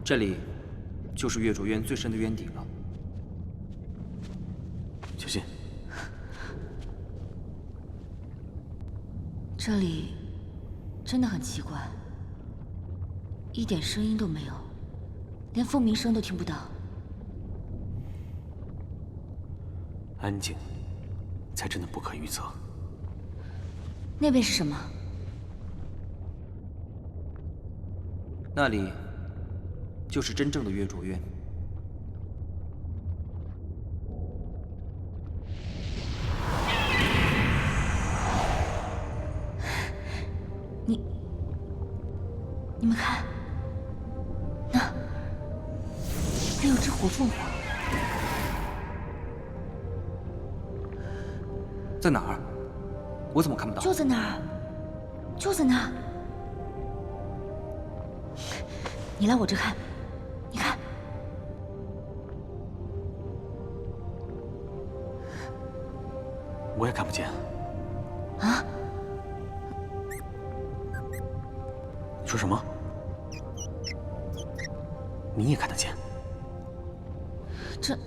这里就是月灼渊最深的渊底了。小心！这里真的很奇怪，一点声音都没有，连凤鸣声都听不到。安静，才真的不可预测。那边是什么？那里就是真正的月灼渊。你们看，那还有只火凤凰，在哪儿？我怎么看不到？就在那儿，就在那儿。你来我这看，你看，我也看不见。啊？你说什么？你也看得见？这……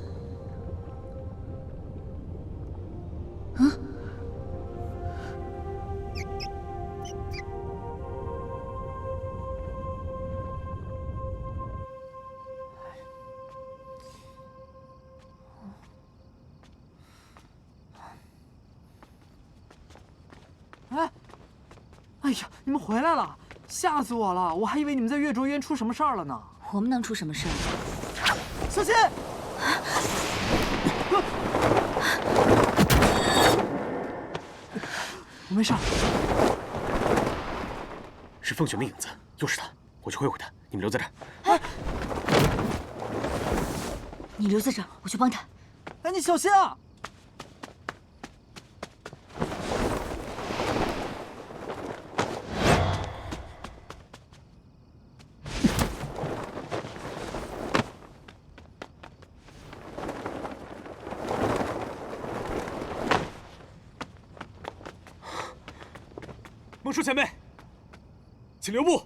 哎呀，你们回来了，吓死我了！我还以为你们在月灼渊出什么事儿了呢。我们能出什么事儿？小心！我没事。是凤璇的影子，又是他！我去会会他，你们留在这儿。你留在这儿，我去帮他。哎，你小心啊！孟叔前辈，请留步。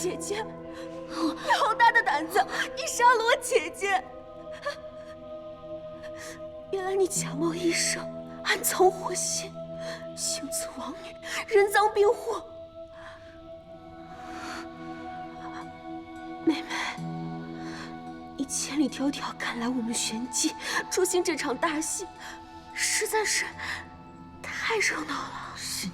姐姐！你好大的胆子！你杀了我姐姐！原来你假冒医生，暗藏祸心，行刺王女，人赃并获。妹妹，你千里迢迢赶来我们玄机，出席这场大戏，实在是太热闹了。是你。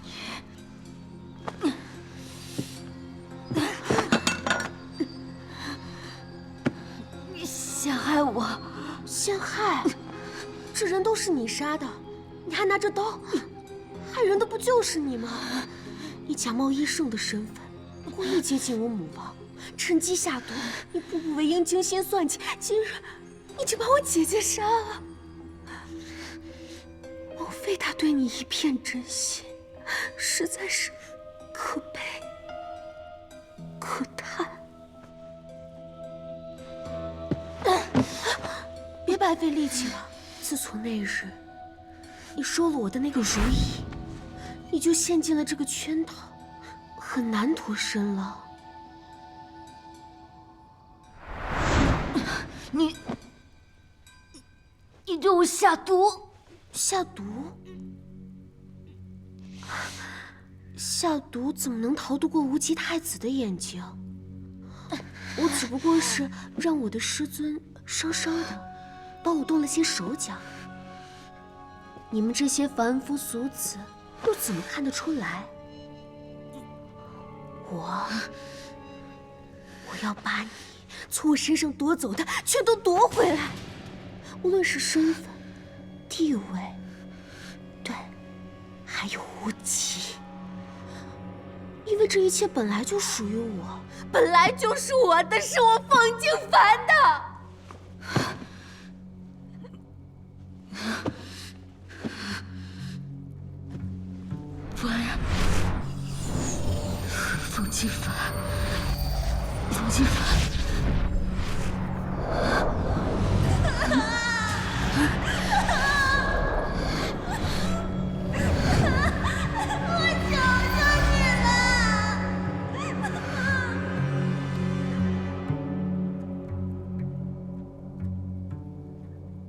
陷害我！陷害！这人都是你杀的，你还拿着刀，害人的不就是你吗？你假冒医圣的身份，故意接近我母王，趁机下毒。你步步为营，精心算计，今日你就把我姐姐杀了。莫非他对你一片真心，实在是可悲可叹。 别白费力气了。自从那日你收了我的那个如意，你就陷进了这个圈套，很难脱身了。你对我下毒？下毒？下毒怎么能逃得过无极太子的眼睛？我只不过是让我的师尊稍稍的帮我动了些手脚，你们这些凡夫俗子又怎么看得出来？我要把你从我身上夺走的全都夺回来，无论是身份、地位，对，还有无极。因为这一切本来就属于我，本来就是我的，是我凤静凡的。不然，凤静凡，凤静凡，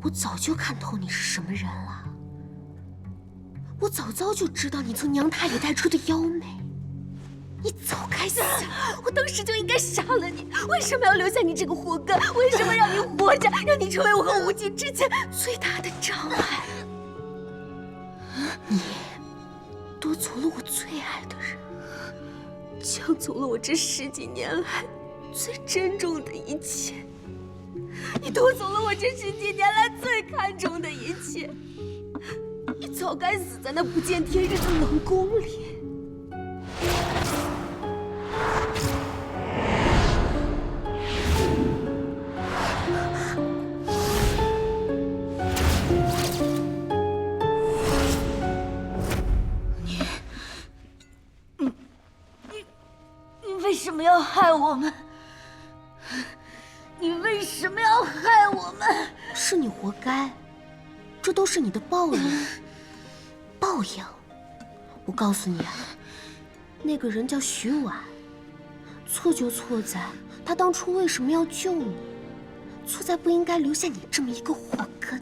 我早就看透你是什么人了，我早就知道你从娘胎里带出的妖媚，你早该死！我当时就应该杀了你，为什么要留下你这个活根？为什么让你活着，让你成为我和无极之间最大的障碍？你夺走了我最爱的人，抢走了我这10几年来最珍重的一切。 你夺走了我这10几年来最看重的一切，你早该死在那不见天日的冷宫里。你为什么要害我们？ 你为什么要害我们？是你活该，这都是你的报应。报应！我告诉你啊，那个人叫徐婉，错就错在他当初为什么要救你，错在不应该留下你这么一个祸根，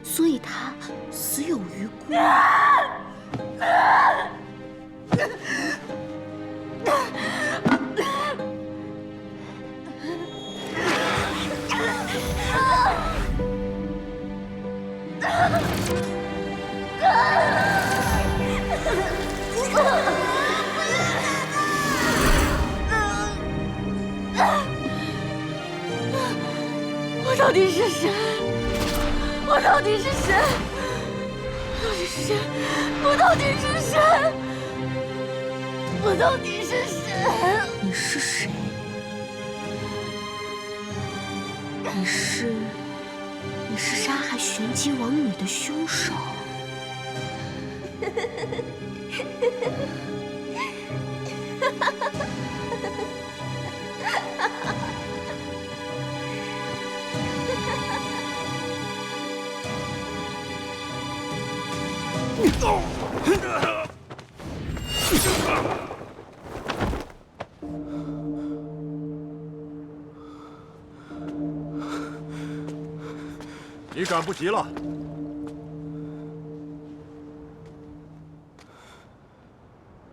所以他死有余辜。我到底是谁？我到底是谁？我到底是谁？我到底是谁？你是谁？你是杀害玄机王女的凶手。你赶不及了。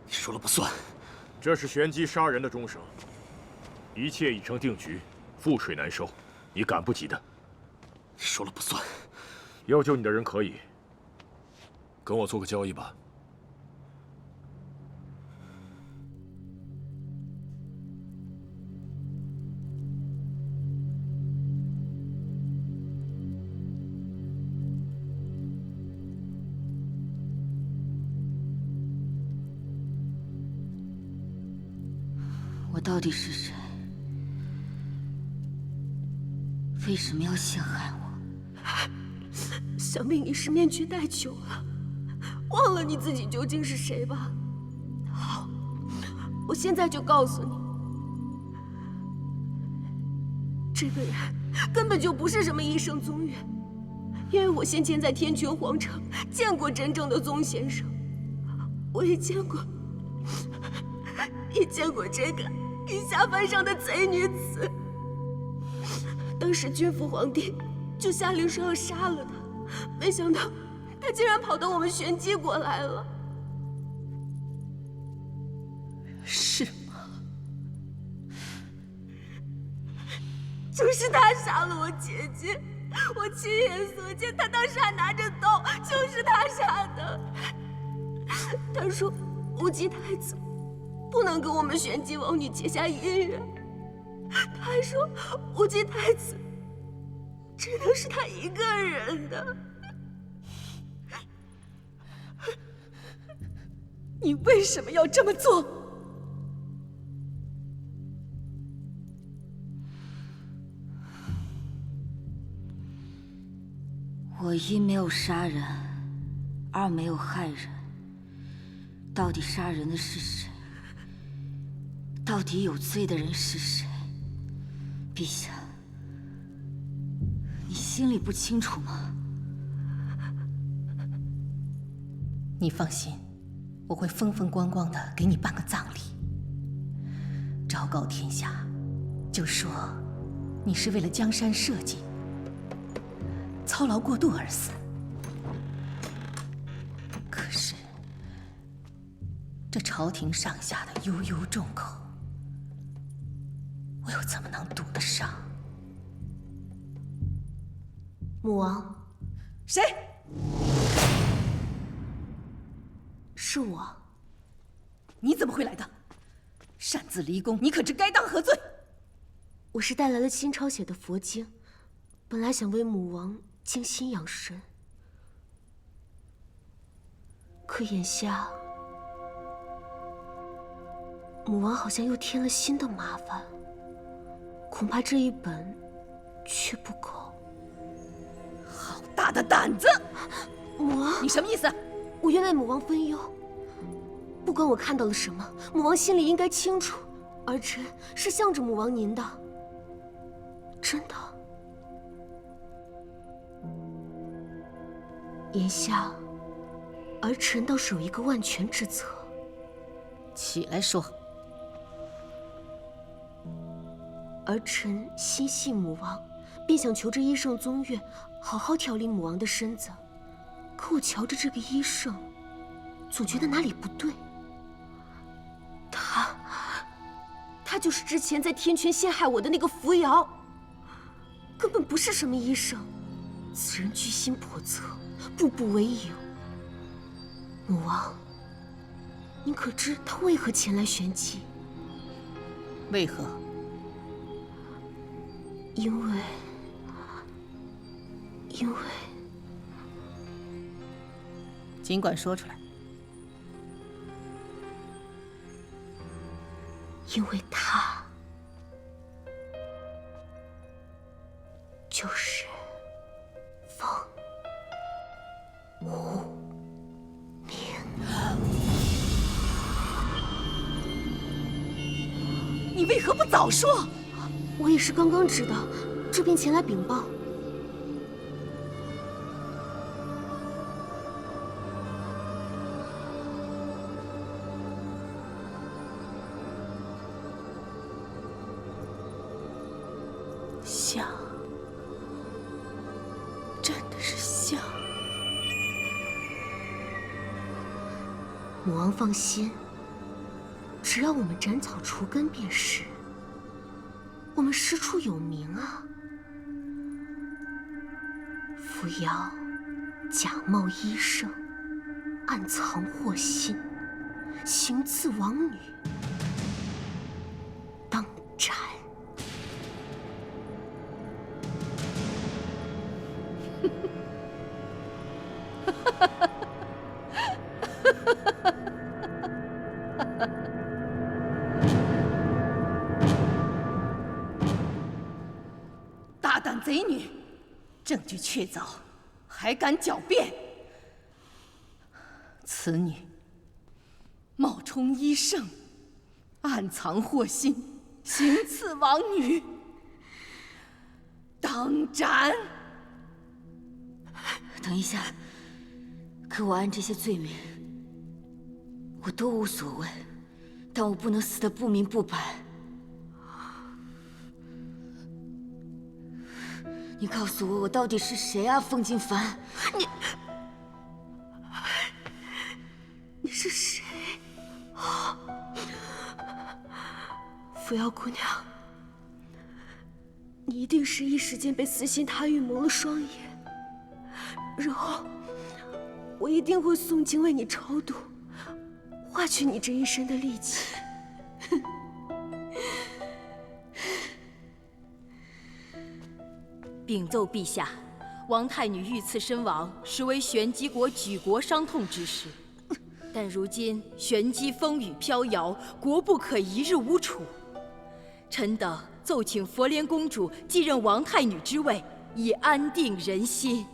你说了不算。这是玄机杀人的终绳，一切已成定局，覆水难收。你赶不及的。你说了不算。要救你的人可以，跟我做个交易吧。 我到底是谁？为什么要陷害我？想必你是面具戴久了，忘了你自己究竟是谁吧？好，我现在就告诉你，这个人根本就不是什么医圣宗岳，因为我先前在天泉皇城见过真正的宗先生，我也见过这个御下犯上的贼女子。当时君父皇帝就下令说要杀了她，没想到她竟然跑到我们玄机国来了。是吗？就是他杀了我姐姐，我亲眼所见，他当时还拿着刀，就是他杀的。他说无极太子不能跟我们玄机王女结下姻缘，他还说无极太子只能是他一个人的。你为什么要这么做？我一没有杀人，二没有害人。到底杀人的是谁？到底有罪的人是谁？陛下，你心里不清楚吗？你放心，我会风风光光的给你办个葬礼，昭告天下，就说你是为了江山社稷，操劳过度而死。可是，这朝廷上下的悠悠众口，我又怎么能堵得上？母王，谁？是我。你怎么会来的？擅自离宫，你可知该当何罪？我是带来了新抄写的佛经，本来想为母王静心养神，可眼下母王好像又添了新的麻烦，恐怕这一本却不够。好大的胆子！母王，你什么意思？我愿为母王分忧。不管我看到了什么，母王心里应该清楚。儿臣是向着母王您的，真的。眼下，儿臣倒是有一个万全之策。起来说。儿臣心系母王，便想求着医圣宗岳好好调理母王的身子。可我瞧着这个医圣，总觉得哪里不对。他就是之前在天泉陷害我的那个扶摇，根本不是什么医生。此人居心叵测，步步为营。母王，您可知他为何前来玄机？为何？因为尽管说出来。因为他就是风无名。你为何不早说？我也是刚刚知道，这便前来禀报。像，真是像。母王放心，只要我们斩草除根便是。我们师出有名啊，扶摇假冒医圣，暗藏祸心，行刺王女，当斩。大胆贼女，证据确凿，还敢狡辩！此女冒充医圣，暗藏祸心，行刺王女，当斩！等一下，可我按这些罪名，我都无所谓，但我不能死得不明不白。你告诉我，我到底是谁啊，凤金凡？你是谁？扶摇姑娘，你一定是一时间被死心塌欲蒙了双眼，日后我一定会诵经为你超度，化去你这一身的戾气。禀奏陛下，王太女遇刺身亡，实为玄机国举国伤痛之事。但如今玄机风雨飘摇，国不可一日无储。臣等奏请佛莲公主继任王太女之位，以安定人心。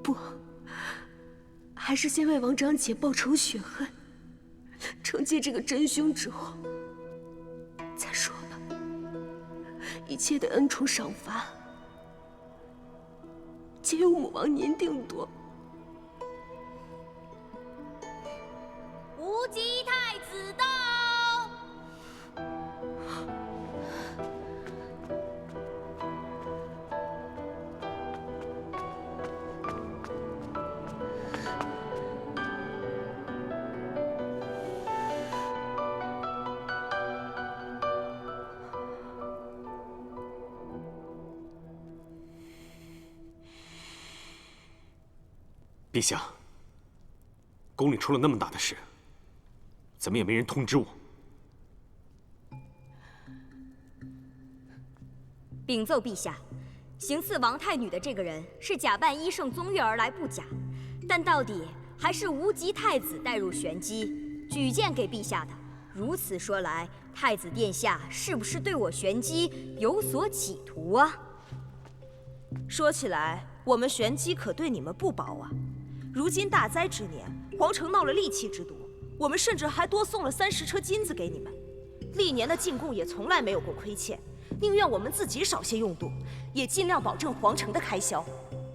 不，还是先为王长姐报仇雪恨，惩戒这个真凶之后再说吧。一切的恩宠赏罚，皆由母王您定夺。无极太子到。陛下，宫里出了那么大的事，怎么也没人通知我？禀奏陛下，行刺王太女的这个人是假扮医圣宗岳而来不假，但到底还是无极太子带入玄机，举荐给陛下的。如此说来，太子殿下是不是对我玄机有所企图啊？说起来，我们玄机可对你们不薄啊。如今大灾之年，皇城闹了戾气之毒，我们甚至还多送了30车金子给你们。历年的进贡也从来没有过亏欠，宁愿我们自己少些用度，也尽量保证皇城的开销。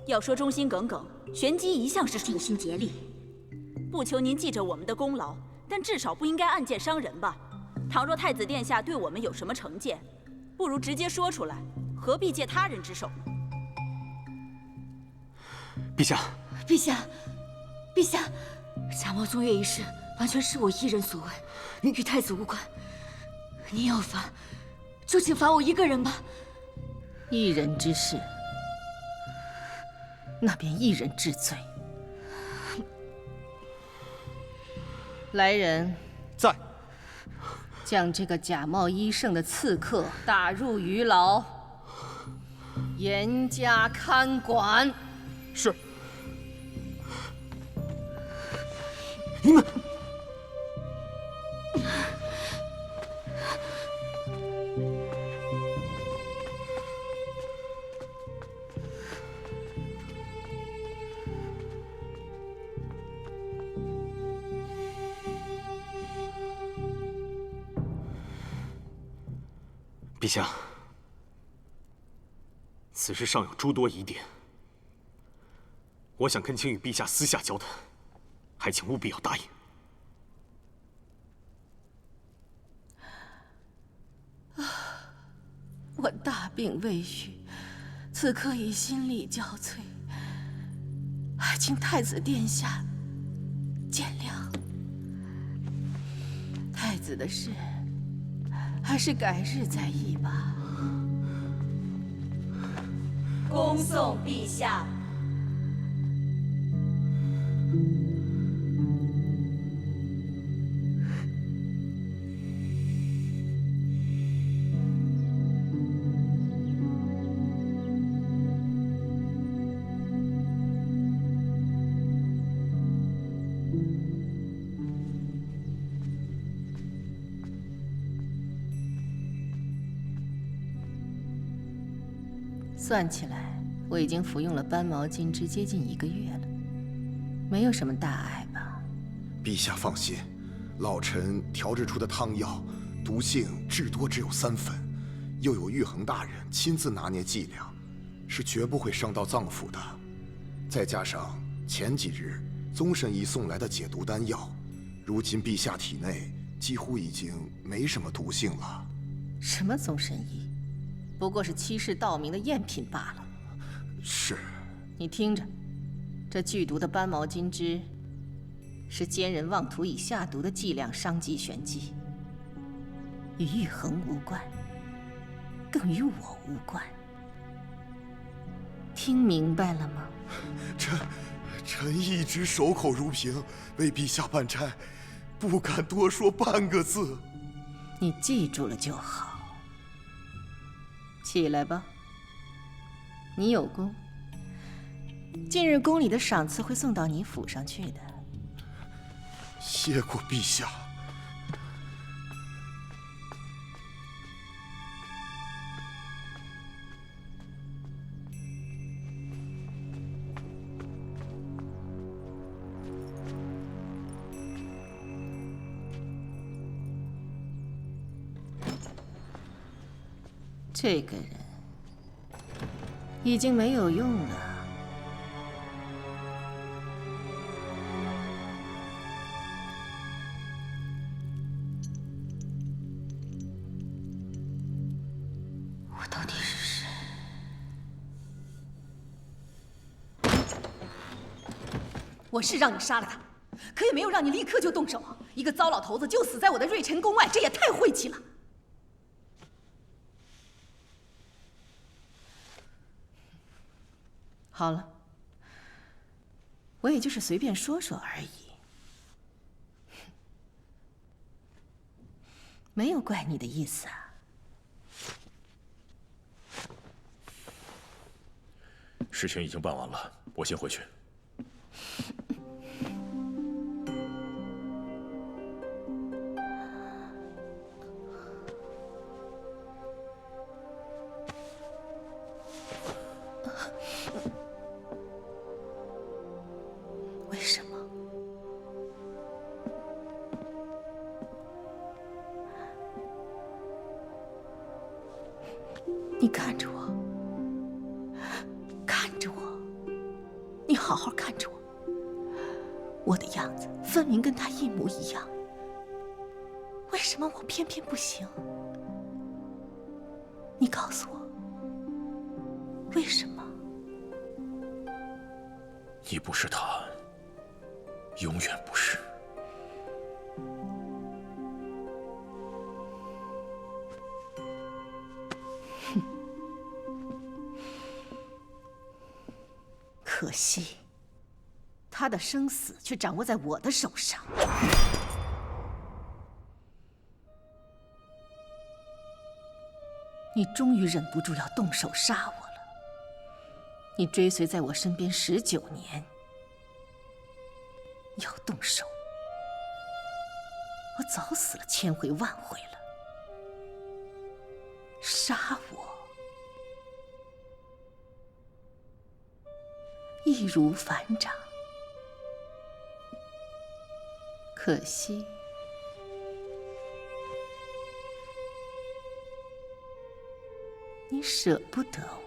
要说忠心耿耿，玄机一向是尽心竭力。不求您记着我们的功劳，但至少不应该暗箭伤人吧？倘若太子殿下对我们有什么成见，不如直接说出来，何必借他人之手呢？陛下，陛下，陛下，假冒宗岳一事完全是我一人所为，与太子无关。您要罚，就请罚我一个人吧。一人之事，那便一人治罪。来人，在。将这个假冒医圣的刺客打入狱牢，严加看管。是。你们，陛下，此事尚有诸多疑点，我想恳请与陛下私下交谈，还请务必要答应。我大病未愈，此刻已心力交瘁，还请太子殿下见谅。太子的事，还是改日再议吧。恭送陛下。算起来，我已经服用了斑毛金枝接近1个月了，没有什么大碍吧？陛下放心，老臣调制出的汤药，毒性至多只有3分，又有玉衡大人亲自拿捏剂量，是绝不会伤到脏腑的。再加上前几日宗神医送来的解毒丹药，如今陛下体内几乎已经没什么毒性了。什么宗神医？不过是欺世盗名的赝品罢了。是。你听着，这剧毒的斑毛金枝，是奸人妄图以下毒的剂量伤及玄机，与玉衡无关，更与我无关。听明白了吗？臣一直守口如瓶，为陛下办差，不敢多说半个字。你记住了就好。起来吧，你有功，近日宫里的赏赐会送到你府上去的。谢过陛下。这个人已经没有用了。我到底是谁？我是让你杀了他，可也没有让你立刻就动手啊！一个糟老头子就死在我的瑞辰宫外，这也太晦气了。好了，我也就是随便说说而已，没有怪你的意思啊。事情已经办完了，我先回去。为什么？你看着我，看着我，你好好看着我。我的样子分明跟他一模一样，为什么我偏偏不行？你告诉我，为什么？你不是他，永远不是。可惜，他的生死却掌握在我的手上。你终于忍不住要动手杀我了。你追随在我身边19年，要动手，我早死了千回万回了。杀我，易如反掌。可惜，你舍不得我。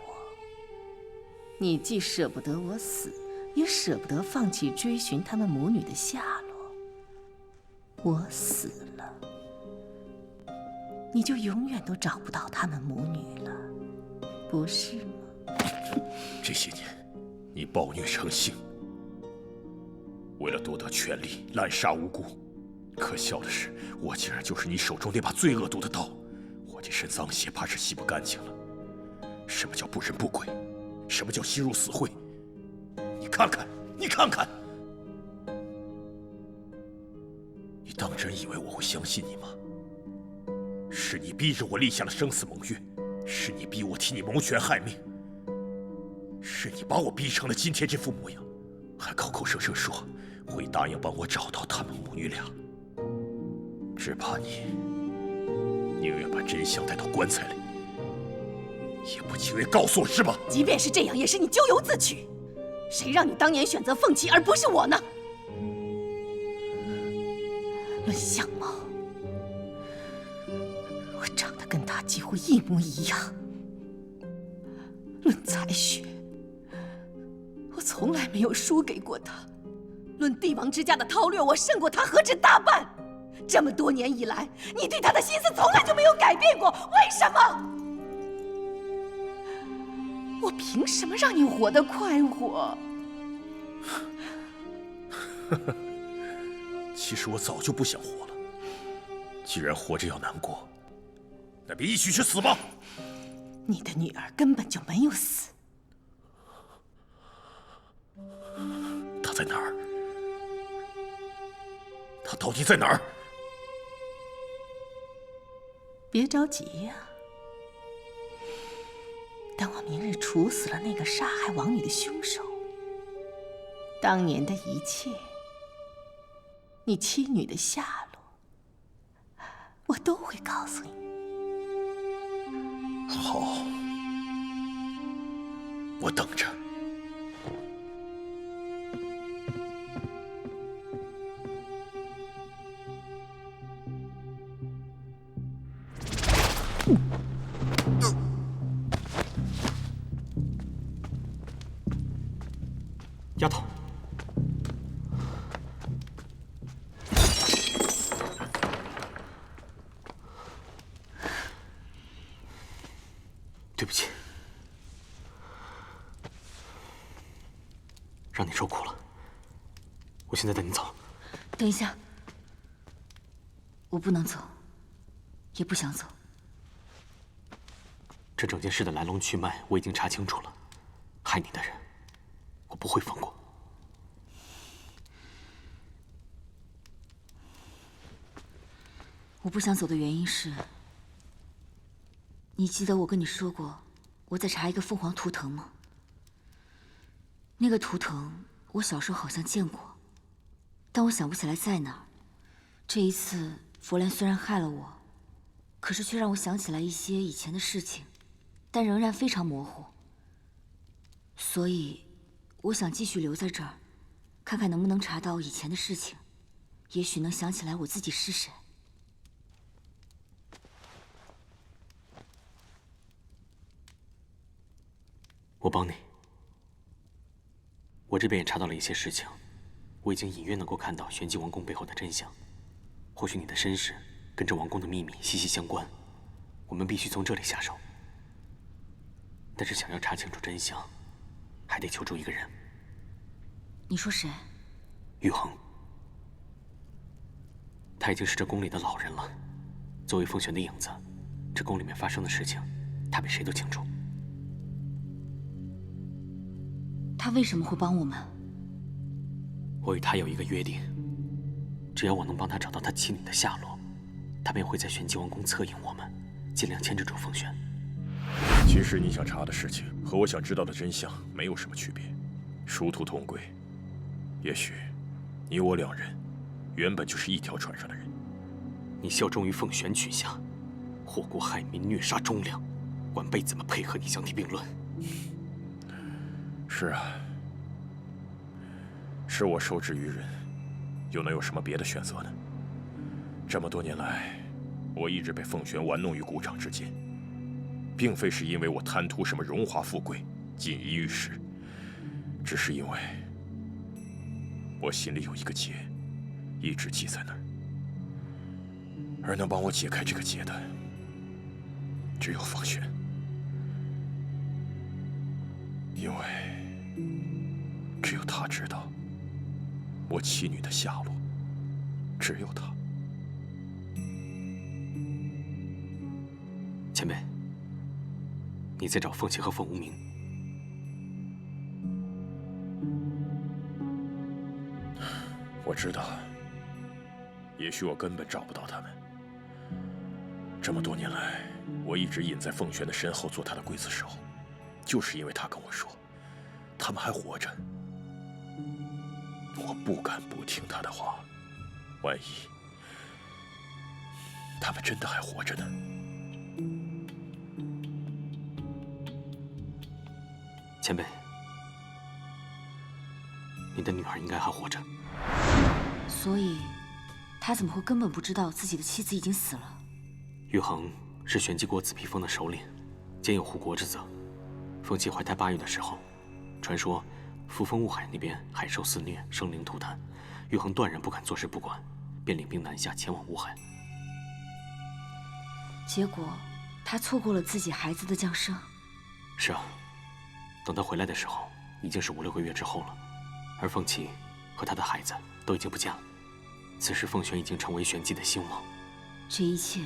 你既舍不得我死，也舍不得放弃追寻他们母女的下落。我死了，你就永远都找不到他们母女了，不是吗？这些年，你暴虐成性，为了夺得权力，滥杀无辜。可笑的是，我竟然就是你手中那把最恶毒的刀。我这身脏血怕是洗不干净了。什么叫不人不鬼？什么叫心如死灰？你看看，你看看，你当真以为我会相信你吗？是你逼着我立下了生死盟约，是你逼我替你谋权害命，是你把我逼成了今天这副模样，还口口声声说会答应帮我找到他们母女俩。只怕你宁愿把真相带到棺材里，也不情愿告诉我，是吧？即便是这样，也是你咎由自取。谁让你当年选择凤七而不是我呢？论相貌，我长得跟他几乎一模一样；论才学，我从来没有输给过他；论帝王之家的韬略，我胜过他何止大半。这么多年以来，你对他的心思从来就没有改变过，为什么？我凭什么让你活得快活？其实我早就不想活了。既然活着要难过，那便一起去死吧！你的女儿根本就没有死。她在哪儿？她到底在哪儿？别着急呀，等我明日处死了那个杀害王女的凶手，当年的一切，你妻女的下落，我都会告诉你。好，我等着。丫头，对不起，让你受苦了。我现在带你走。等一下，我不能走，也不想走。这整件事的来龙去脉我已经查清楚了，害你的人，我不会放过。我不想走的原因是，你记得我跟你说过，我在查一个凤凰图腾吗？那个图腾我小时候好像见过，但我想不起来在哪儿。这一次佛莲虽然害了我，可是却让我想起来一些以前的事情，但仍然非常模糊。所以，我想继续留在这儿，看看能不能查到以前的事情，也许能想起来我自己是谁。我帮你。我这边也查到了一些事情，我已经隐约能够看到玄机王宫背后的真相。或许你的身世跟这王宫的秘密息息相关，我们必须从这里下手。但是想要查清楚真相，还得求助一个人。你说谁？玉衡。他已经是这宫里的老人了。作为凤璇的影子，这宫里面发生的事情，他比谁都清楚。他为什么会帮我们？我与他有一个约定，只要我能帮他找到他妻女的下落，他便会在玄机王宫策应我们，尽量牵制住凤璇。其实你想查的事情和我想知道的真相没有什么区别，殊途同归。也许你我两人原本就是一条船上的人。你效忠于凤璇曲下，祸国害民，虐杀忠良，晚辈怎么配合你相提并论？是啊，是我受制于人，又能有什么别的选择呢？这么多年来，我一直被凤璇玩弄于股掌之间，并非是因为我贪图什么荣华富贵、锦衣玉食，只是因为我心里有一个结，一直系在那儿，而能帮我解开这个结的，只有凤璇，因为只有她知道我妻女的下落，只有她。前辈，你在找凤琪和凤无名？我知道，也许我根本找不到他们。这么多年来，我一直隐在凤璇的身后做她的刽子手，就是因为她跟我说，他们还活着。我不敢不听她的话，万一他们真的还活着呢？前辈，你的女儿应该还活着。所以，他怎么会根本不知道自己的妻子已经死了？玉衡是玄机国紫披峰的首领，兼有护国之责。凤琪怀胎8月的时候，传说扶风雾海那边海兽肆虐，生灵涂炭，玉衡断然不敢坐视不管，便领兵南下前往雾海。结果，他错过了自己孩子的降生。是啊，等他回来的时候，已经是5、6个月之后了，而凤琪和他的孩子都已经不见了。此时，凤璇已经成为玄机的兴亡。这一切，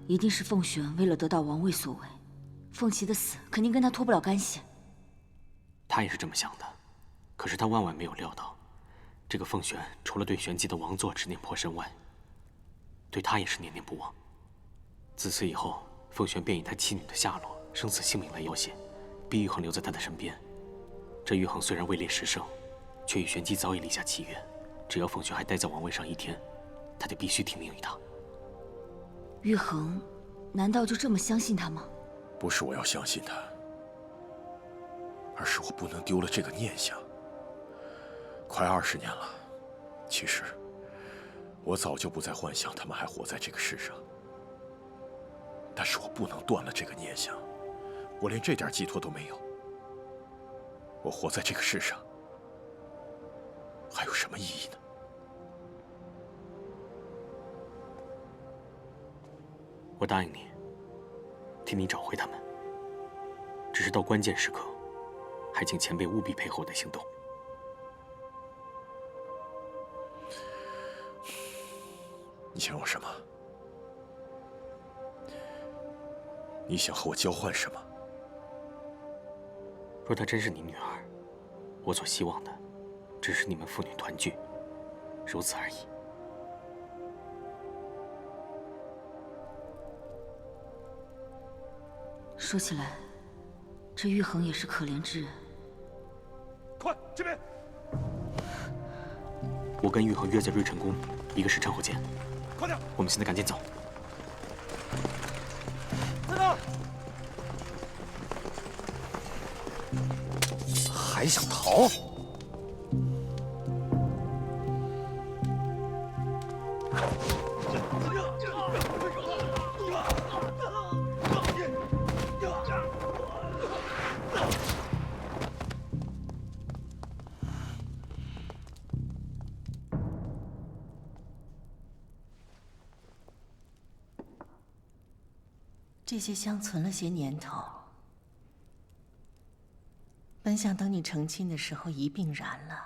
一定是凤璇为了得到王位所为。凤琪的死肯定跟他脱不了干系。他也是这么想的，可是他万万没有料到，这个凤璇除了对玄机的王座执念颇深外，对他也是念念不忘。自此以后，凤璇便以他妻女的下落、生死性命来要挟，逼玉衡留在他的身边。这玉衡虽然位列10胜，却与玄机早已立下契约，只要凤璇还待在王位上1天，他就必须听命于他。玉衡，难道就这么相信他吗？不是我要相信他，而是我不能丢了这个念想。快20年了，其实我早就不再幻想他们还活在这个世上，但是我不能断了这个念想，我连这点寄托都没有。我活在这个世上，还有什么意义呢？我答应你，替你找回他们。只是到关键时刻，还请前辈务必配合我的行动。你想要什么？你想和我交换什么？若她真是你女儿，我所希望的，只是你们父女团聚，如此而已。说起来，这玉衡也是可怜之人。快这边！我跟玉衡约在瑞辰宫1个时辰后见。快点！我们现在赶紧走。在哪？还想逃？这些香存了些年头，本想等你成亲的时候一并燃了。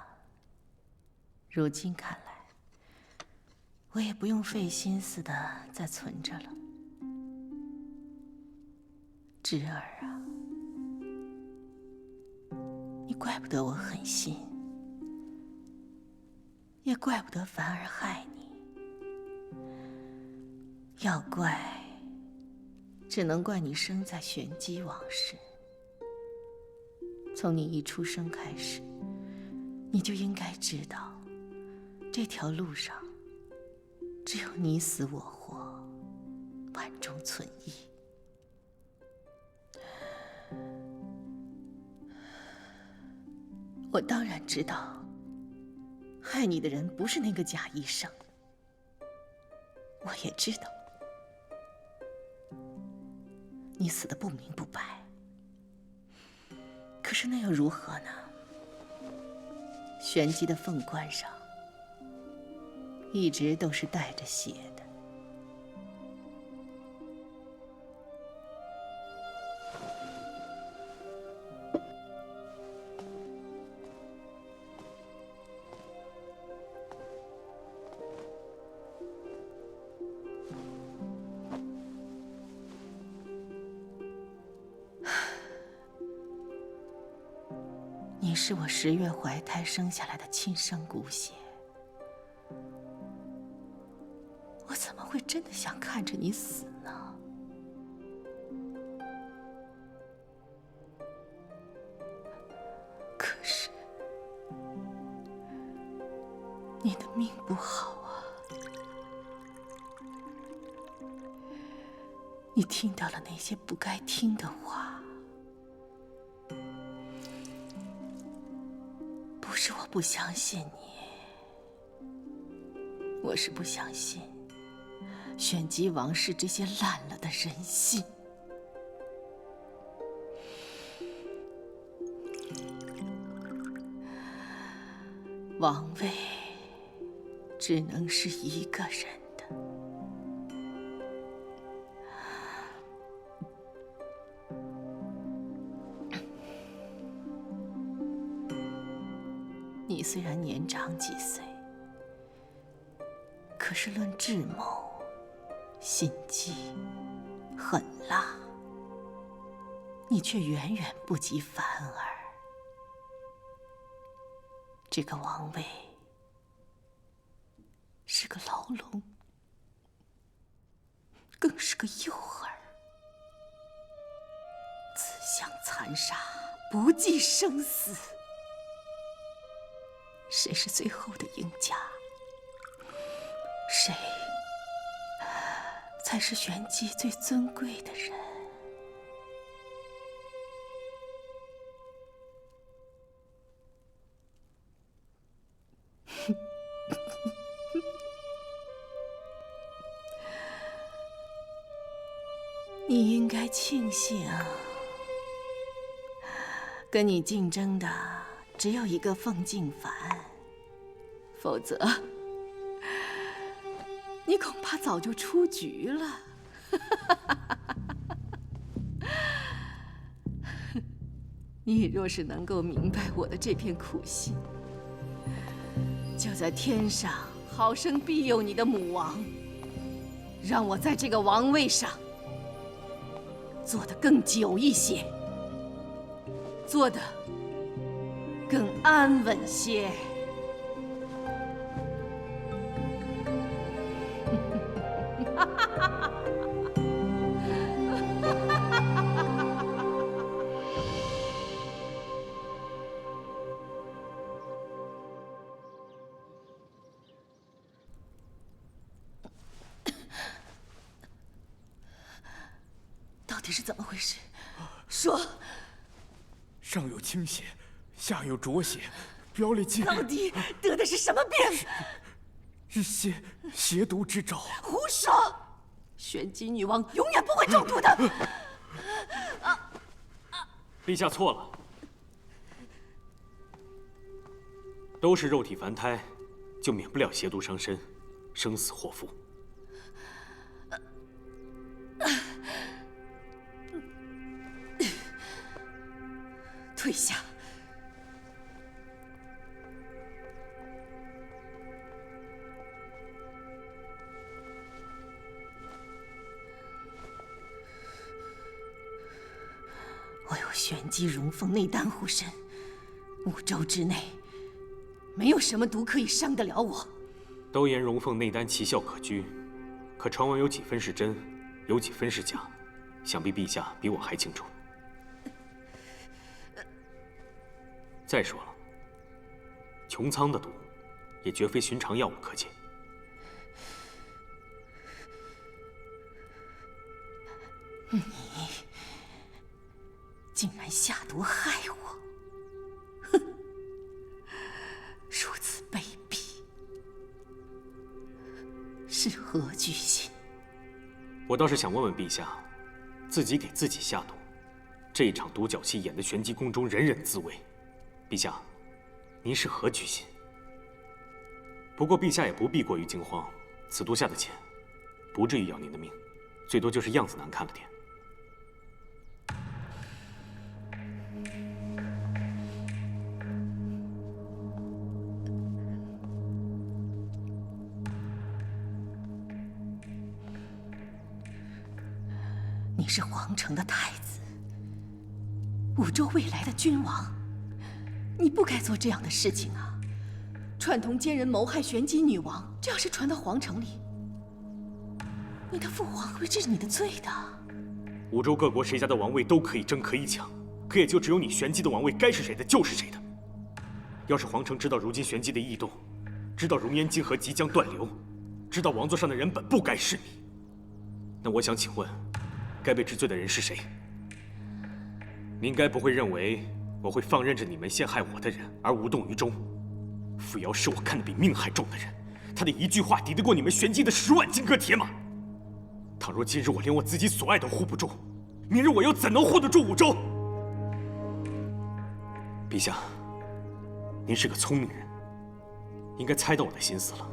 如今看来，我也不用费心思的再存着了。侄儿啊，你怪不得我狠心，也怪不得凡儿害你。要怪，只能怪你生在玄机王室。从你一出生开始，你就应该知道，这条路上只有你死我活，万中存一。我当然知道，害你的人不是那个假医生，我也知道你死得不明不白。可是那又如何呢？玄机的凤冠上一直都是带着血的。是我10月怀胎生下来的亲生骨血，我怎么会真的想看着你死呢？可是你的命不好啊，你听到了那些不该听的话。不是我不相信你，我是不相信玄机王氏这些烂了的人心。王位只能是一个人的。你虽然年长几岁，可是论智谋、心机、狠辣，你却远远不及凡儿。这个王位是个牢笼，更是个诱饵，自相残杀，不计生死。谁是最后的赢家？谁才是玄机最尊贵的人？你应该庆幸，跟你竞争的只有一个凤静凡，否则你恐怕早就出局了。你若是能够明白我的这片苦心，就在天上好生庇佑你的母王，让我在这个王位上做得更久一些，做得更安稳些。到底是怎么回事？说。上有倾血，下有浊血，表里皆到底得的是什么病？是邪毒之兆。胡说！玄机女王永远不会中毒的。陛下错了，都是肉体凡胎，就免不了邪毒伤身，生死祸福。退下！我有玄机荣凤内丹护身，5周之内，没有什么毒可以伤得了我。都言荣凤内丹奇效可居，可传闻有几分是真，有几分是假，想必陛下比我还清楚。再说了，穹苍的毒，也绝非寻常药物可解。你竟然下毒害我！哼，如此卑鄙，是何居心？我倒是想问问陛下，自己给自己下毒，这一场独角戏演得玄机宫中人人自危。陛下，您是何居心？不过陛下也不必过于惊慌，此毒下的浅，不至于要您的命，最多就是样子难看了点。你是皇城的太子，5周未来的君王。你不该做这样的事情啊！串通奸人谋害玄机女王，这要是传到皇城里，你的父皇会治你的罪的。五州各国谁家的王位都可以争，可以抢，可也就只有你玄机的王位该是谁的就是谁的。要是皇城知道如今玄机的异动，知道熔岩晶河即将断流，知道王座上的人本不该是你，那我想请问，该被治罪的人是谁？您该不会认为我会放任着你们陷害我的人而无动于衷？傅瑶是我看得比命还重的人，他的一句话抵得过你们玄机的10万金戈铁马。倘若今日我连我自己所爱都护不住，明日我又怎能护得住五州？陛下，您是个聪明人，应该猜到我的心思了。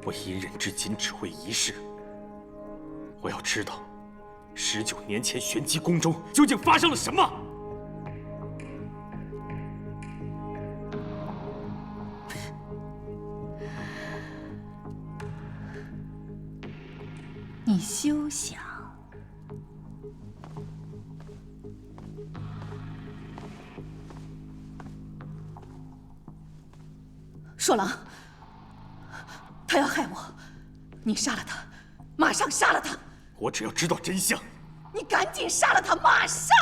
我隐忍至今只为一事，我要知道19年前玄机宫中究竟发生了什么。你休想！硕郎，他要害我，你杀了他，马上杀了他！我只要知道真相。你赶紧杀了他，马上！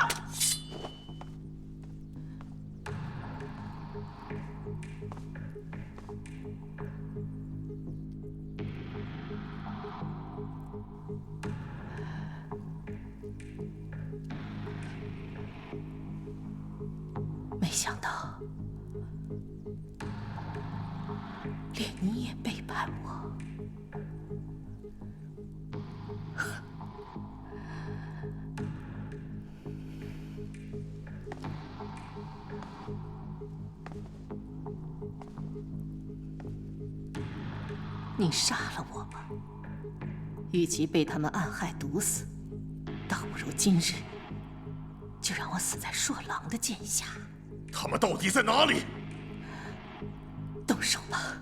没想到，连你也背叛我。你杀了我吧，与其被他们暗害毒死，倒不如今日就让我死在硕郎的剑下。他们到底在哪里？动手吧！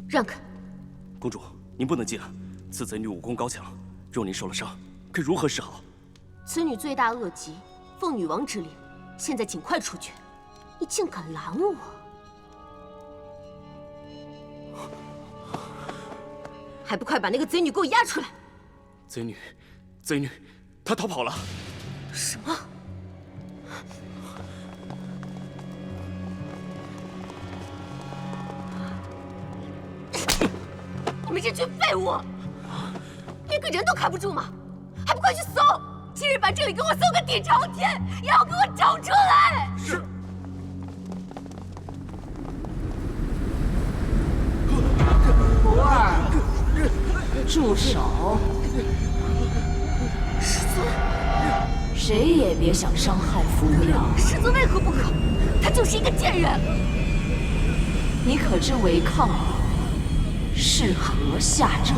让开！公主，您不能进啊！此贼女武功高强，若您受了伤，该如何是好？此女罪大恶极，奉女王之令，现在尽快出拳！你竟敢拦我！还不快把那个贼女给我押出来！贼女，她逃跑了。什么？你们这群废物，连个人都看不住吗？还不快去搜！今日把这里给我搜个底朝天，也要给我找出来！是。不二，住手！师尊，谁也别想伤害扶摇。师尊为何不可？他就是一个贱人！你可知违抗我，是何下者？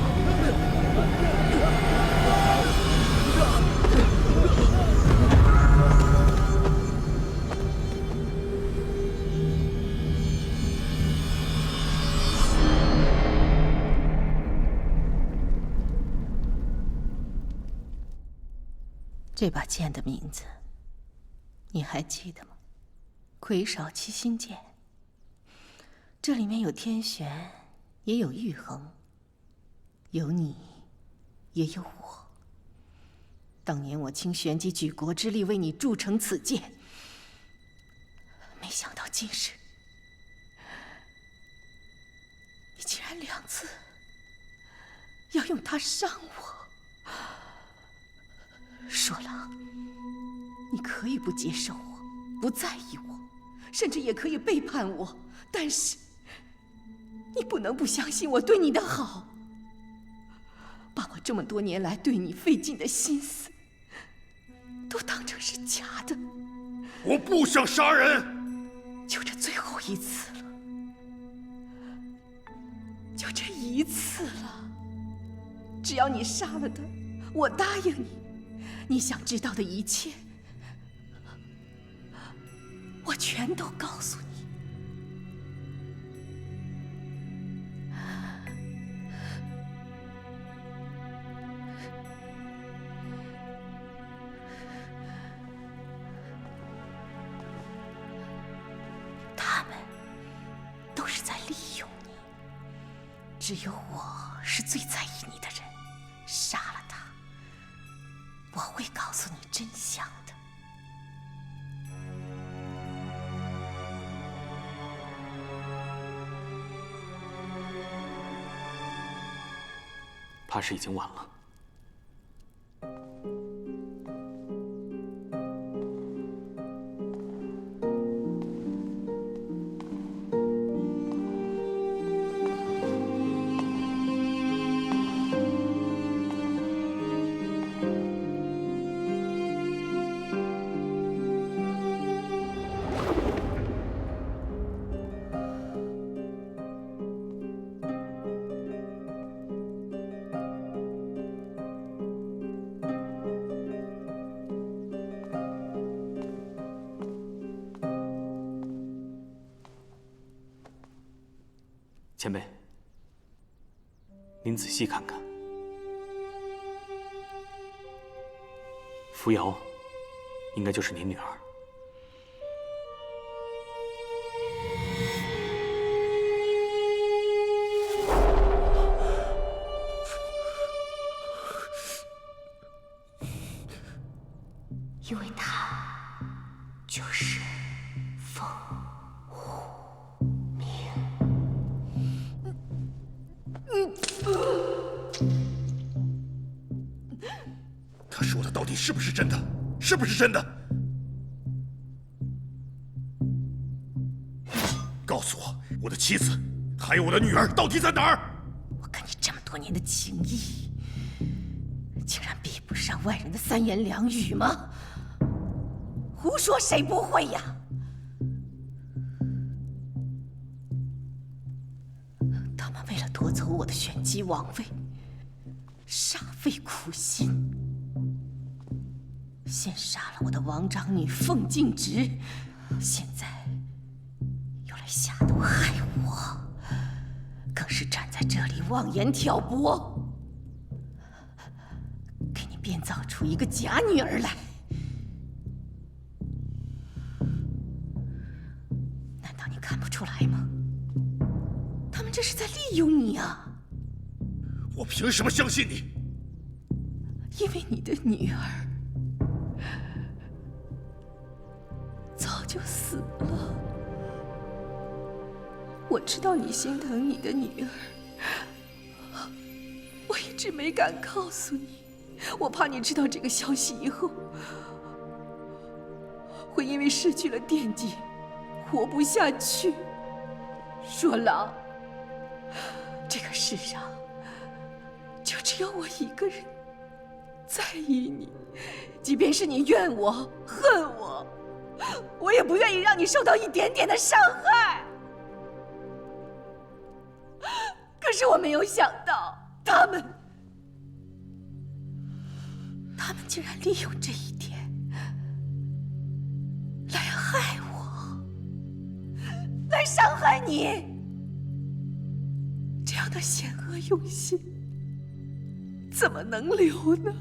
这把剑的名字，你还记得吗？魁少七星剑。这里面有天玄，也有玉衡，有你，也有我。当年我倾玄机举国之力为你铸成此剑，没想到今日，你竟然2次要用它伤我。硕郎，你可以不接受我，不在意我，甚至也可以背叛我，但是你不能不相信我对你的好，把我这么多年来对你费尽的心思都当成是假的。我不想杀人，就这最后一次了，就这一次了。只要你杀了他，我答应你。你想知道的一切，我全都告诉你。只有我是最在意你的人，杀了他，我会告诉你真相的。怕是已经晚了。前辈，您仔细看看，扶摇应该就是您女儿。因为她就是凤虎鸣。他说的到底是不是真的？是不是真的？告诉我，我的妻子还有我的女儿到底在哪儿？我跟你这么多年的情谊，竟然比不上外人的三言两语吗？胡说，谁不会呀？他们为了夺走我的玄机王位，煞费苦心，先杀了我的王长女凤静直，现在又来下毒害我，更是站在这里妄言挑拨，给你编造出一个假女儿来。难道你看不出来吗？他们这是在利用你啊！我凭什么相信你？因为你的女儿早就死了。我知道你心疼你的女儿，我一直没敢告诉你，我怕你知道这个消息以后，会因为失去了惦记，活不下去。若狼，这个世上就只有我一个人在意你，即便是你怨我、恨我，我也不愿意让你受到一点点的伤害。可是我没有想到，他们竟然利用这一点来害我，来伤害你。这样的险恶用心，怎么能留呢？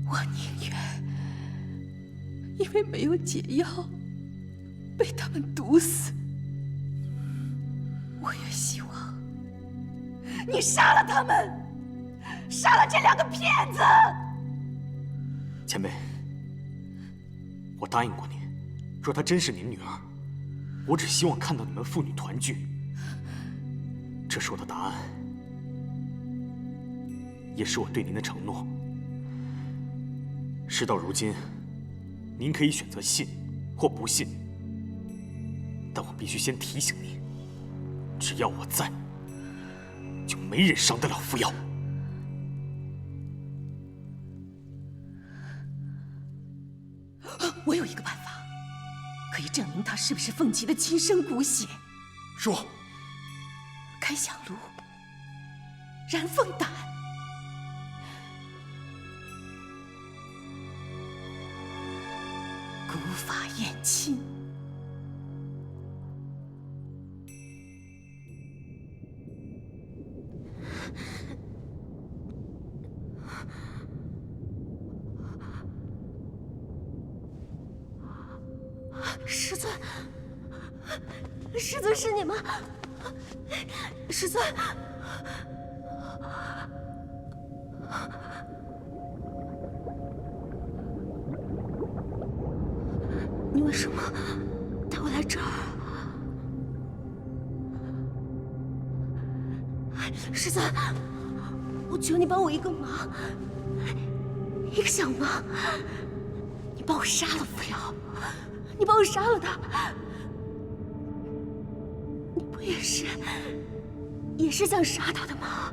我宁愿因为没有解药被他们毒死，我也希望你杀了他们，杀了这两个骗子。前辈，我答应过您，若她真是您女儿，我只希望看到你们父女团聚。这是我的答案，也是我对您的承诺。事到如今，您可以选择信或不信，但我必须先提醒您，只要我在，就没人伤得了扶摇。我有一个办法，可以证明他是不是凤琪的亲生骨血。说。开香炉，燃凤胆，古法验亲。师尊，师尊是你吗？师尊，你为什么带我来这儿？师尊，我求你帮我一个忙，一个小忙，你帮我杀了扶摇，你帮我杀了他。你不也是想杀他的吗？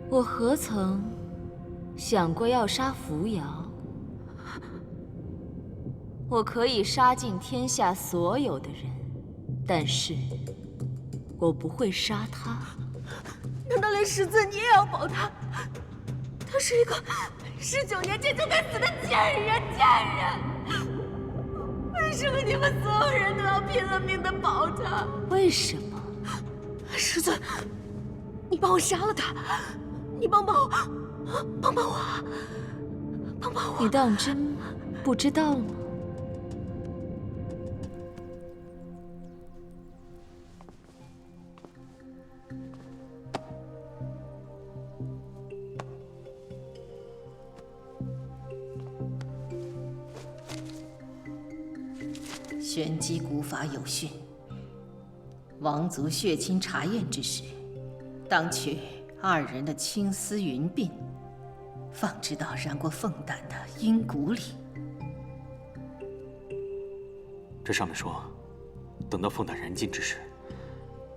我何曾想过要杀扶摇？我可以杀尽天下所有的人，但是我不会杀他。难道连师尊你也要保他？他是一个19年前就该死的贱人！为什么你们所有人都要拼了命的保他？为什么？师尊，你帮我杀了他，你帮帮我！你当真不知道吗？玄机古法有训：王族血亲查验之时，当取2人的青丝云鬓，放置到染过凤胆的阴骨里。这上面说，等到凤胆燃尽之时，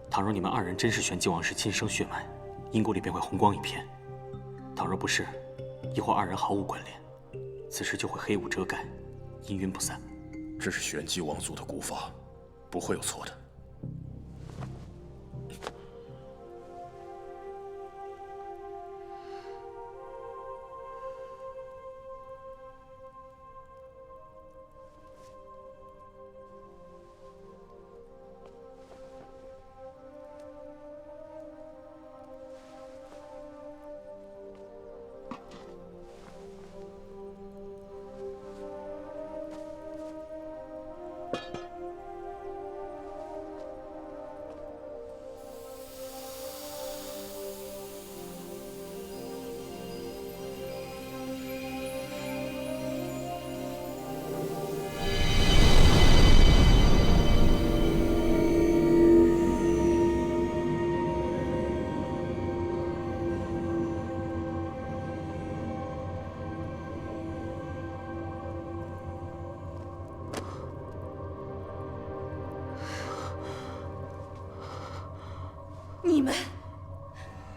倘若你们2人真是玄机王室亲生血脉，阴骨里便会红光一片；倘若不是，亦或2人毫无关联，此时就会黑雾遮盖，阴云不散。这是玄机王族的古法，不会有错的。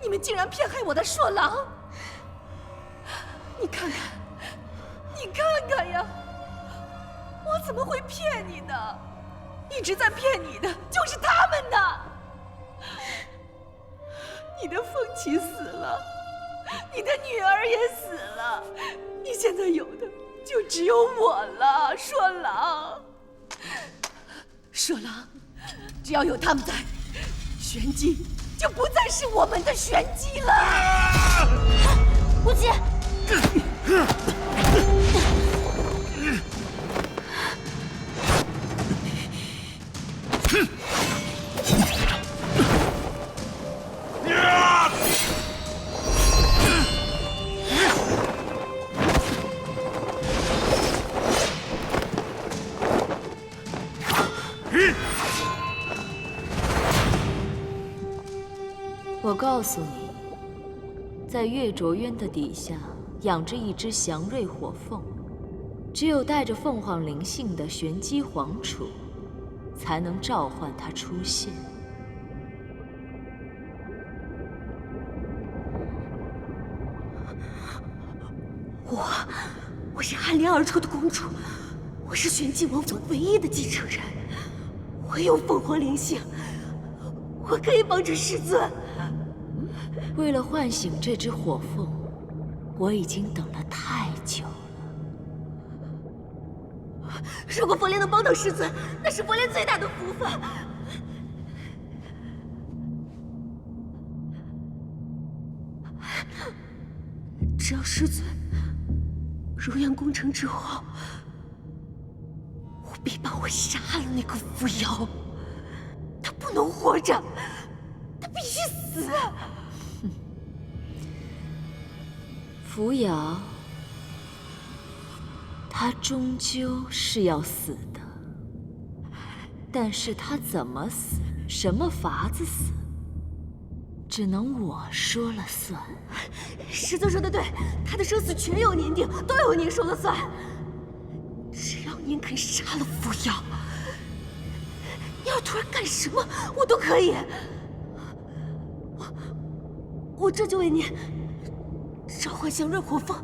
你们竟然骗害我的硕郎！你看看呀，我怎么会骗你呢？一直在骗你的就是他们呢！你的凤琪死了，你的女儿也死了，你现在有的就只有我了，硕郎。硕郎，只要有他们在，玄机就不再是我们的玄机了。无极，我告诉你，在月卓渊的底下养着一只祥瑞火凤，只有带着凤凰灵性的玄机皇储，才能召唤它出现。我是寒莲而出的公主，我是玄机王族唯一的继承人，我有凤凰灵性，我可以帮助师尊。为了唤醒这只火凤，我已经等了太久了。如果佛莲能帮到师尊，那是佛莲最大的福分。只要师尊如愿攻城之后，我别把我杀了那个扶摇，他不能活着，他必须死。扶摇，他终究是要死的，但是他怎么死，什么法子死，只能我说了算。师尊说的对，他的生死全由您定，都由您说了算。只要您肯杀了扶摇，你要突然干什么，我都可以。我这就为您召唤祥瑞火凤。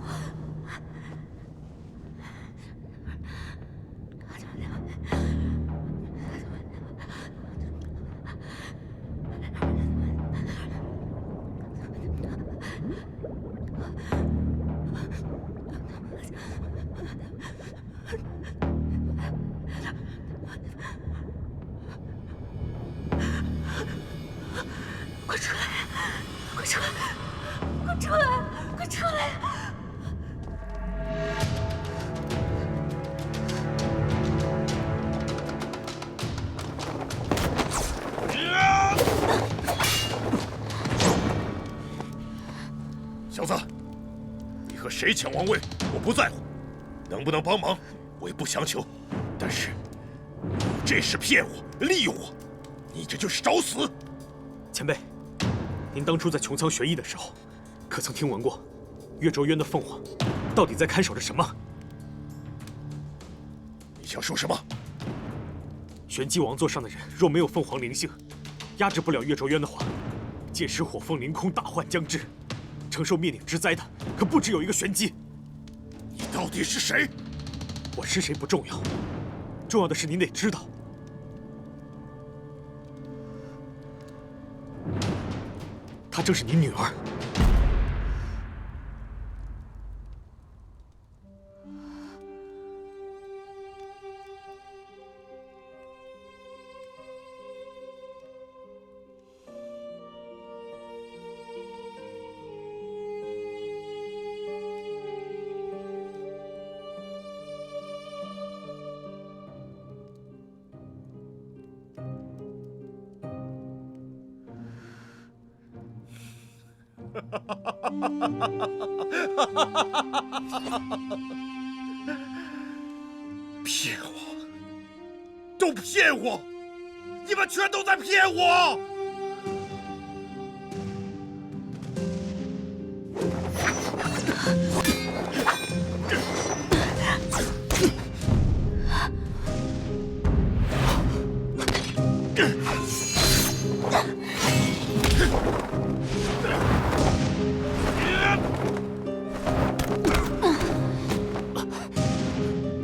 快出来！快出来！快出来！快出来！小子，你和谁抢王位，我不在乎，能不能帮忙，我也不强求。但是，你有这事骗我、利用我，你这就是找死！前辈，您当初在穹苍玄翼的时候，可曾听闻过月卓渊的凤凰到底在看守着什么？你想说什么？玄机王座上的人若没有凤凰灵性，压制不了月卓渊的话，届时火凤凌空，大患将至。承受灭顶之灾的可不只有一个玄机。你到底是谁？我是谁不重要，重要的是您得知道，她正是您女儿。骗我！都骗我！你们全都在骗我！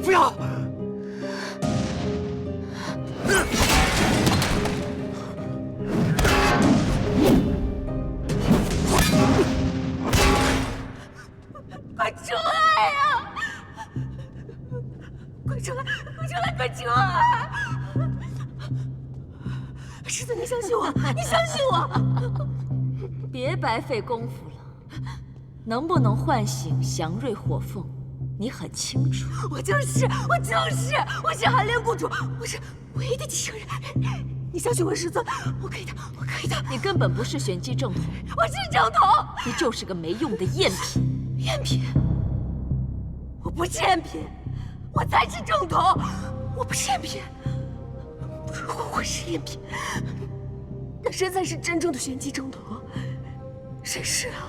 不要！快出来呀！快出来！快出来！快出来！师尊，你相信我，你相信我！别白费功夫了，能不能唤醒祥瑞火凤，你很清楚。我就是，我是寒莲谷主，我是唯一的继承人。你相信我，师尊，我可以的，我可以的。你根本不是玄机正统，我是正统，你就是个没用的赝品。赝品？我不是赝品，我才是正统，我不是赝品。如果我是赝品，那谁才是真正的玄机正统？谁是啊？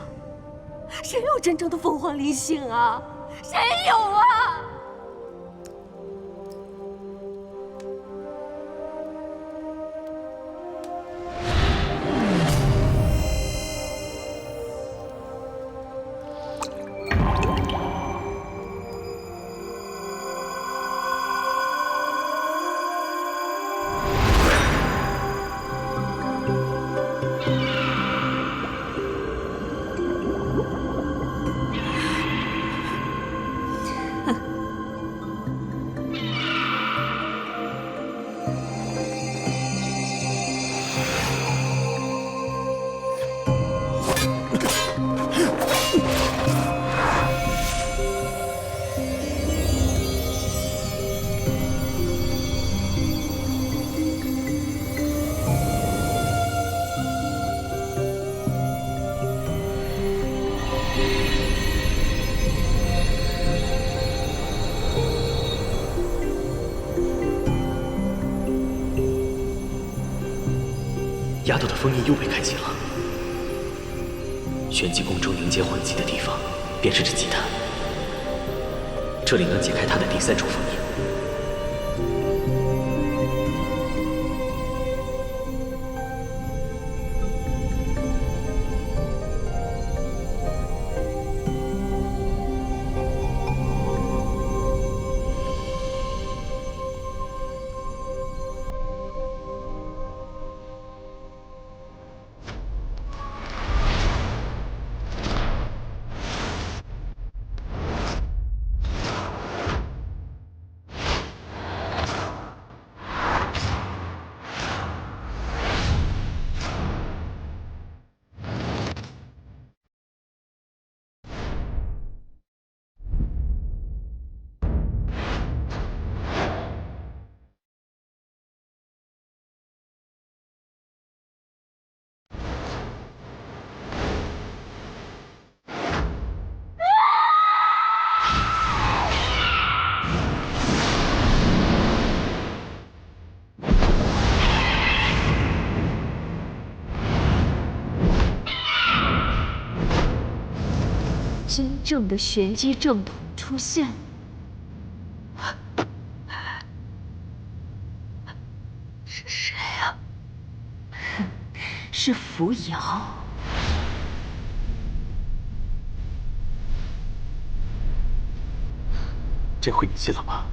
谁有真正的凤凰灵性啊？谁有啊？的封印又被开启了。玄机宫中凝结魂技的地方，便是这祭坛。这里能解开它的第3重封印。 真正的玄机正统出现，是谁啊？是扶摇。这回你信了吧？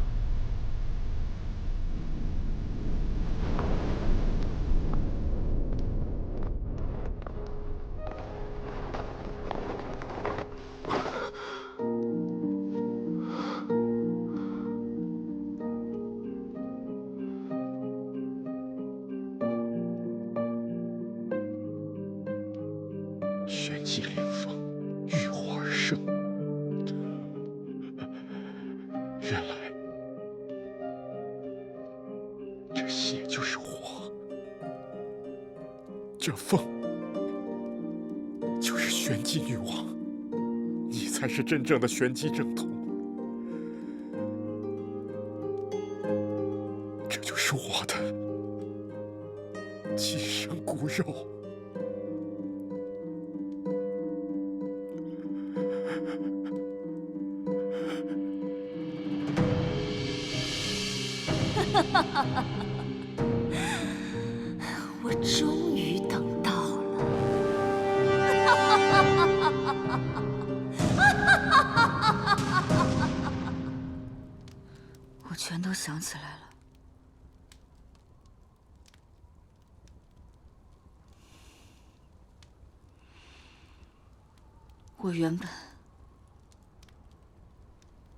玄机连峰，浴火而生。原来这血就是火，这凤就是玄机女王，你才是真正的玄机正统。这就是我的亲生骨肉。 我终于等到了。我全都想起来了。我原本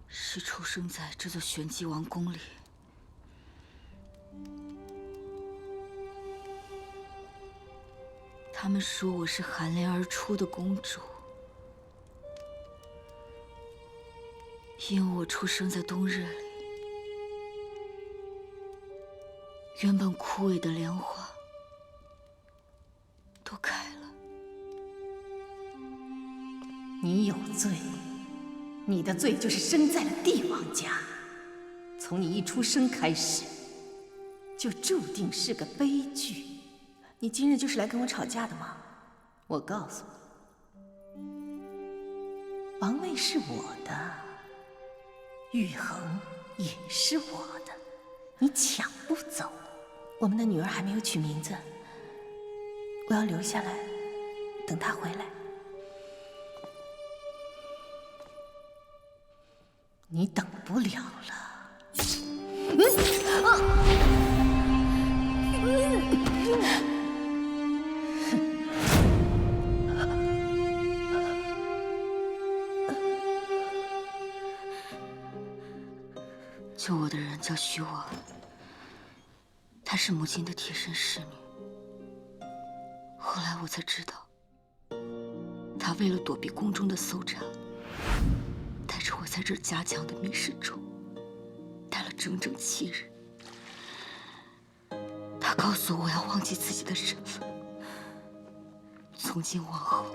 是出生在这座玄机王宫里。 他们说我是寒莲而出的公主，因为我出生在冬日里，原本枯萎的莲花都开了。你有罪，你的罪就是生在了帝王家，从你一出生开始，就注定是个悲剧。 你今日就是来跟我吵架的吗？我告诉你，王位是我的，玉衡也是我的，你抢不走。我们的女儿还没有取名字，我要留下来，等她回来。你等不了了。救我的人叫徐婉，她是母亲的贴身侍女。后来我才知道，她为了躲避宫中的搜查，带着我在这加强的密室中待了整整7日。她告诉我要忘记自己的身份，从今往后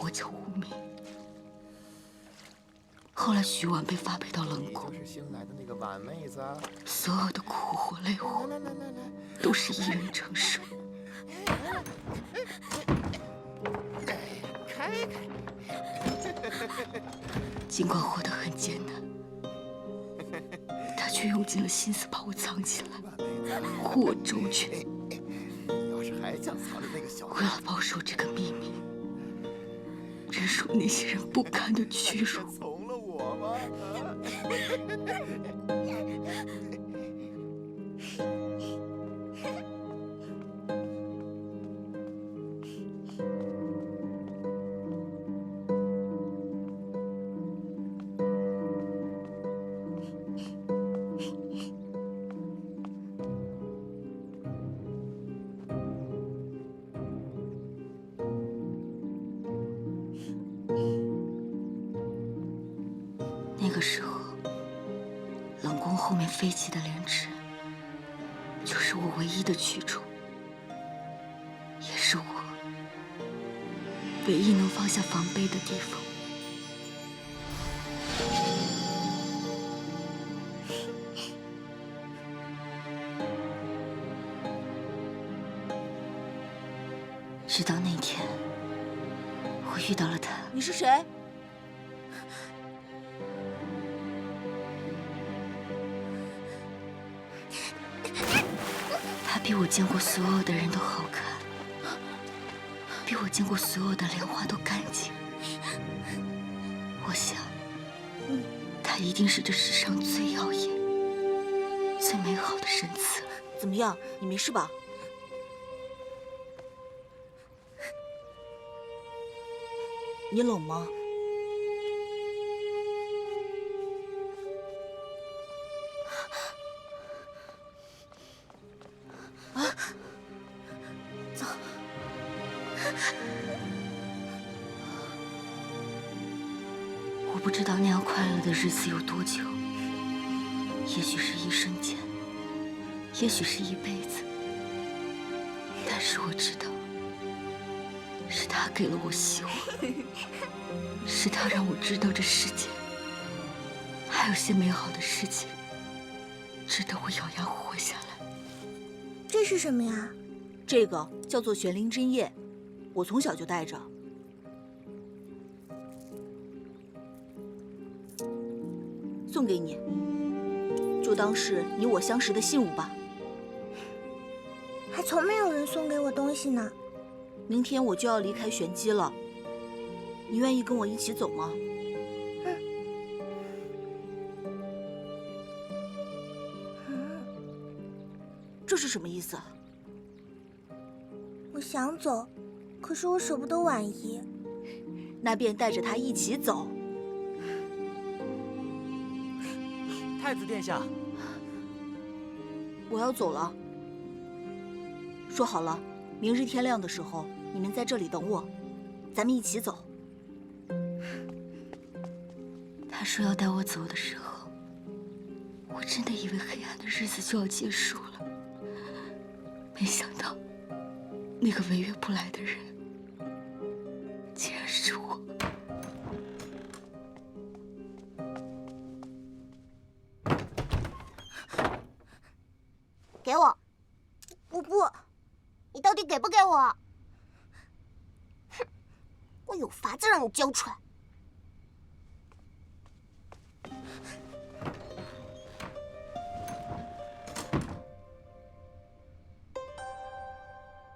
我叫无名。 后来，徐婉被发配到冷宫，是新来的那个婉妹子，所有的苦活累活都是一人承受。开开。尽管活得很艰难，他却用尽了心思把我藏起来，护我周全。你要是还想藏着那个小……为了保守这个秘密，忍受那些人不堪的屈辱。从了我吗？那个时候，冷宫后面飞起的莲池，就是我唯一的去处，也是我唯一能放下防备的地方。直到那天，我遇到了他。你是谁？他比我见过所有的人都好看，比我见过所有的莲花都干净。我想，他一定是这世上最耀眼、最美好的神赐了。怎么样，你没事吧？你冷吗？啊，走。我不知道那样快乐的日子有多久，也许是一瞬间，也许是一辈子。但是我知道，是他给了我希望，是他让我知道这世界还有些美好的事情值得我咬牙活下来。这是什么呀？这个叫做玄灵针叶，我从小就带着。送给你，就当是你我相识的信物吧。还从没有人送给我东西呢。明天我就要离开玄机了，你愿意跟我一起走吗？这是什么意思？我想走，可是我舍不得婉仪。那便带着她一起走。太子殿下，我要走了。说好了，明日天亮的时候，你们在这里等我，咱们一起走。他说要带我走的时候，我真的以为黑暗的日子就要结束了，没想到那个违约不来的人，竟然是我。给我！我不！你到底给不给我？哼！我有法子让你交出来！